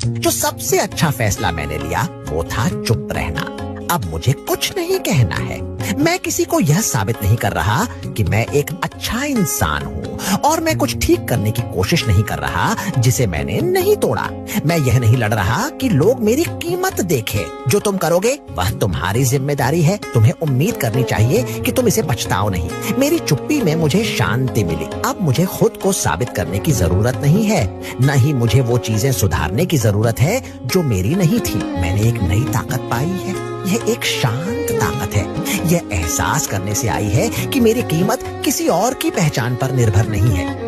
जो सबसे अच्छा फैसला मैंने लिया वो था चुप रहना। अब मुझे कुछ नहीं कहना है। मैं किसी को यह साबित नहीं कर रहा कि मैं एक अच्छा इंसान हूँ और मैं कुछ ठीक करने की कोशिश नहीं कर रहा जिसे मैंने नहीं तोड़ा। मैं यह नहीं लड़ रहा कि लोग मेरी कीमत देखें। जो तुम करोगे वह तुम्हारी जिम्मेदारी है। तुम्हें उम्मीद करनी चाहिए कि तुम इसे पछताओ नहीं। मेरी चुप्पी में मुझे शांति मिली। अब मुझे खुद को साबित करने की जरूरत नहीं है, न ही मुझे वो चीजें सुधारने की जरूरत है जो मेरी नहीं थी। मैंने एक नई ताकत पाई है। यह एक शांत ताकत है। यह एहसास करने से आई है कि मेरी कीमत किसी और की पहचान पर निर्भर नहीं है।